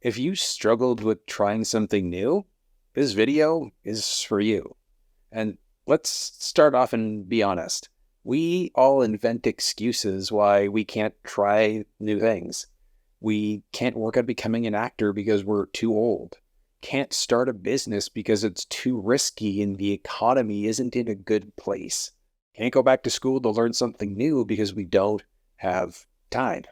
If you struggled with trying something new, this video is for you. And let's start off and be honest. We all invent excuses why we can't try new things. We can't work at becoming an actor because we're too old. Can't start a business because it's too risky and the economy isn't in a good place. Can't go back to school to learn something new because we don't have time.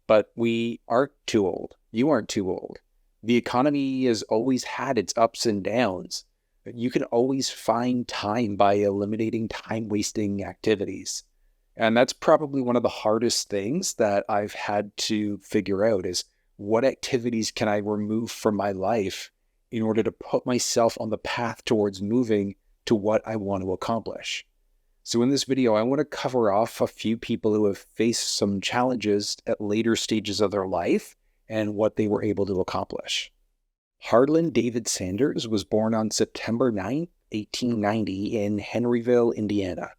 But we aren't too old. You aren't too old. The economy has always had its ups and downs. You can always find time by eliminating time-wasting activities. And that's probably one of the hardest things that I've had to figure out is what activities can I remove from my life in order to put myself on the path towards moving to what I want to accomplish. So in this video, I want to cover off a few people who have faced some challenges at later stages of their life and what they were able to accomplish. Harlan David Sanders was born on September 9, 1890 in Henryville, Indiana.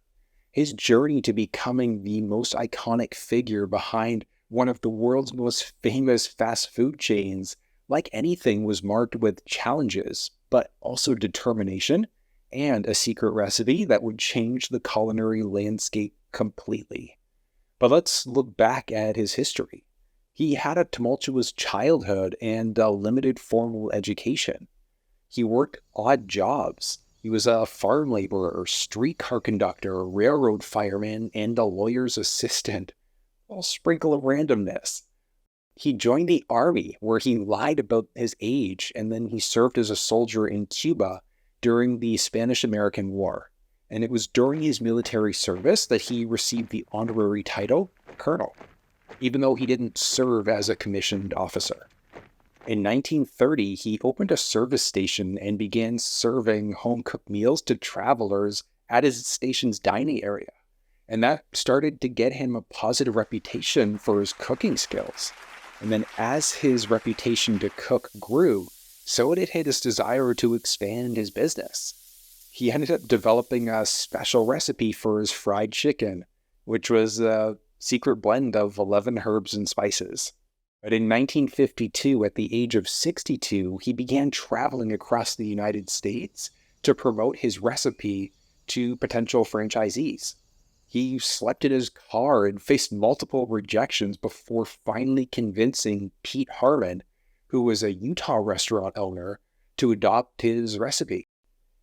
His journey to becoming the most iconic figure behind one of the world's most famous fast food chains, like anything, was marked with challenges, but also determination and a secret recipe that would change the culinary landscape completely. But let's look back at his history. He had a tumultuous childhood and a limited formal education. He worked odd jobs. He was a farm laborer, streetcar conductor, railroad fireman, and a lawyer's assistant. A sprinkle of randomness. He joined the army, where he lied about his age, and then he served as a soldier in Cuba during the Spanish-American War. And it was during his military service that he received the honorary title colonel, even though he didn't serve as a commissioned officer. In 1930, he opened a service station and began serving home-cooked meals to travelers at his station's dining area. And that started to get him a positive reputation for his cooking skills. And then as his reputation to cook grew, so did his desire to expand his business. He ended up developing a special recipe for his fried chicken, which was a secret blend of 11 herbs and spices. But in 1952, at the age of 62, he began traveling across the United States to promote his recipe to potential franchisees. He slept in his car and faced multiple rejections before finally convincing Pete Harmon, who was a Utah restaurant owner, to adopt his recipe.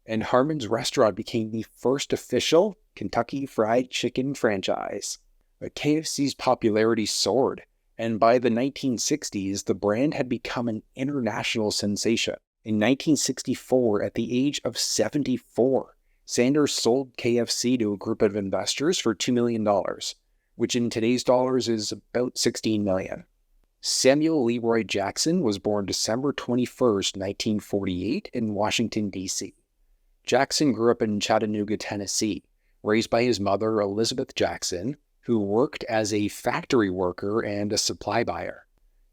And Harmon's restaurant became the first official Kentucky Fried Chicken franchise. But KFC's popularity soared, and by the 1960s, the brand had become an international sensation. In 1964, at the age of 74, Sanders sold KFC to a group of investors for $2 million, which in today's dollars is about $16 million. Samuel Leroy Jackson was born December 21st, 1948 in Washington, D.C. Jackson grew up in Chattanooga, Tennessee, raised by his mother, Elizabeth Jackson, who worked as a factory worker and a supply buyer.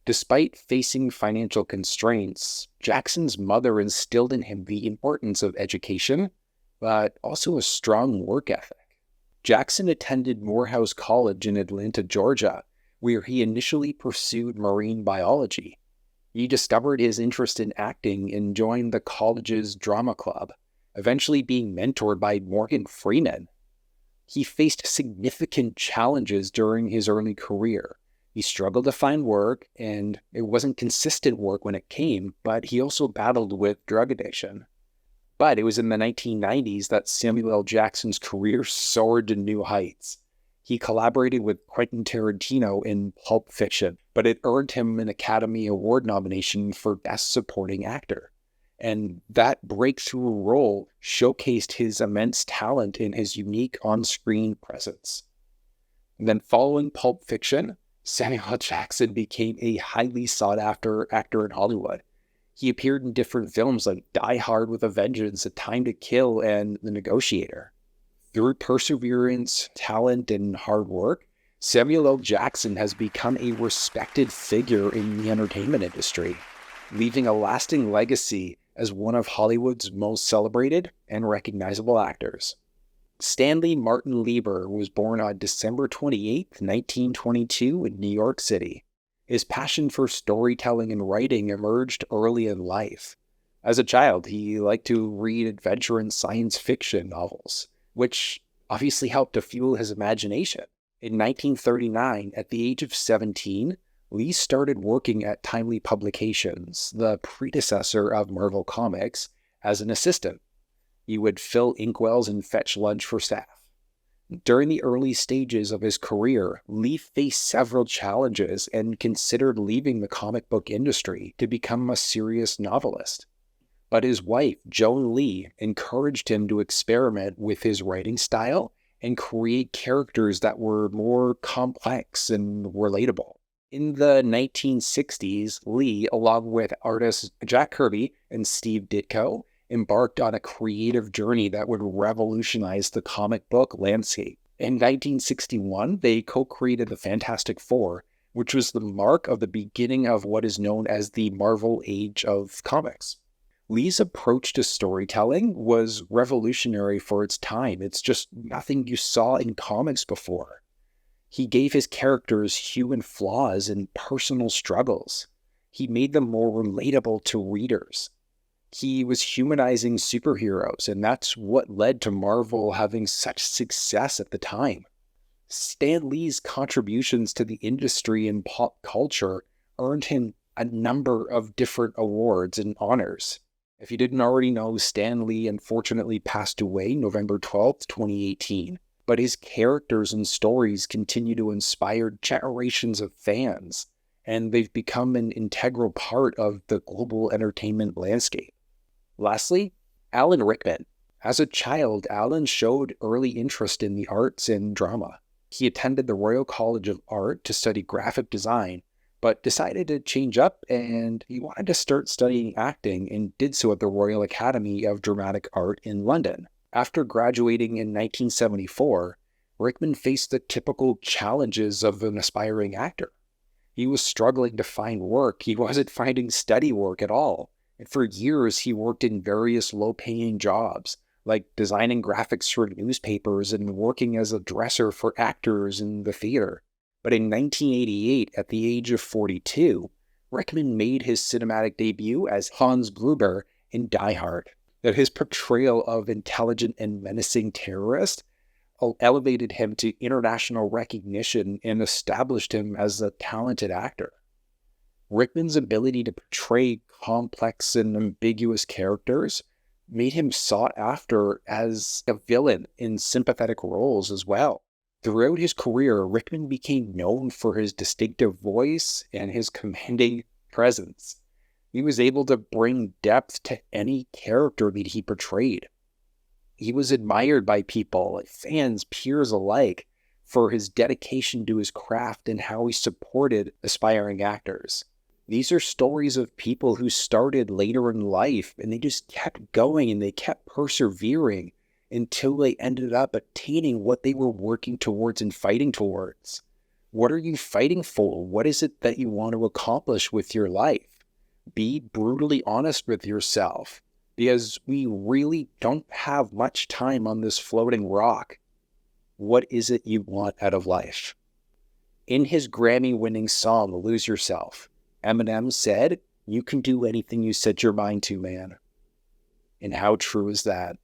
Despite facing financial constraints, Jackson's mother instilled in him the importance of education, but also a strong work ethic. Jackson attended Morehouse College in Atlanta, Georgia, where he initially pursued marine biology. He discovered his interest in acting and joined the college's drama club, eventually being mentored by Morgan Freeman. He faced significant challenges during his early career. He struggled to find work, and it wasn't consistent work when it came, but he also battled with drug addiction. But it was in the 1990s that Samuel L. Jackson's career soared to new heights. He collaborated with Quentin Tarantino in Pulp Fiction, but it earned him an Academy Award nomination for Best Supporting Actor. And that breakthrough role showcased his immense talent in his unique on-screen presence. And then following Pulp Fiction, Samuel L. Jackson became a highly sought-after actor in Hollywood. He appeared in different films like Die Hard with a Vengeance, A Time to Kill, and The Negotiator. Through perseverance, talent, and hard work, Samuel L. Jackson has become a respected figure in the entertainment industry, leaving a lasting legacy as one of Hollywood's most celebrated and recognizable actors. Stanley Martin Lieber was born on December 28, 1922 in New York City. His passion for storytelling and writing emerged early in life. As a child, he liked to read adventure and science fiction novels, which obviously helped to fuel his imagination. In 1939, at the age of 17, Lee started working at Timely Publications, the predecessor of Marvel Comics, as an assistant. He would fill inkwells and fetch lunch for staff. During the early stages of his career, Lee faced several challenges and considered leaving the comic book industry to become a serious novelist. But his wife, Joan Lee, encouraged him to experiment with his writing style and create characters that were more complex and relatable. In the 1960s, Lee, along with artists Jack Kirby and Steve Ditko, embarked on a creative journey that would revolutionize the comic book landscape. In 1961, they co-created the Fantastic Four, which was the mark of the beginning of what is known as the Marvel Age of Comics. Lee's approach to storytelling was revolutionary for its time. It's just nothing you saw in comics before. He gave his characters human flaws and personal struggles. He made them more relatable to readers. He was humanizing superheroes, and that's what led to Marvel having such success at the time. Stan Lee's contributions to the industry and pop culture earned him a number of different awards and honors. If you didn't already know, Stan Lee unfortunately passed away November 12th, 2018, but his characters and stories continue to inspire generations of fans, and they've become an integral part of the global entertainment landscape. Lastly, Alan Rickman. As a child, Alan showed early interest in the arts and drama. He attended the Royal College of Art to study graphic design, but decided to change up and he wanted to start studying acting and did so at the Royal Academy of Dramatic Art in London. After graduating in 1974, Rickman faced the typical challenges of an aspiring actor. He was struggling to find work. He wasn't finding steady work at all. And for years, he worked in various low-paying jobs, like designing graphics for newspapers and working as a dresser for actors in the theater. But in 1988, at the age of 42, Rickman made his cinematic debut as Hans Gruber in Die Hard. That his portrayal of intelligent and menacing terrorist elevated him to international recognition and established him as a talented actor. Rickman's ability to portray complex and ambiguous characters made him sought after as a villain in sympathetic roles as well. Throughout his career, Rickman became known for his distinctive voice and his commanding presence. He was able to bring depth to any character that he portrayed. He was admired by people, fans, peers alike, for his dedication to his craft and how he supported aspiring actors. These are stories of people who started later in life and they just kept going and they kept persevering until they ended up attaining what they were working towards and fighting towards. What are you fighting for? What is it that you want to accomplish with your life? Be brutally honest with yourself, because we really don't have much time on this floating rock. What is it you want out of life? In his Grammy-winning song, Lose Yourself, Eminem said, "You can do anything you set your mind to, man." And how true is that?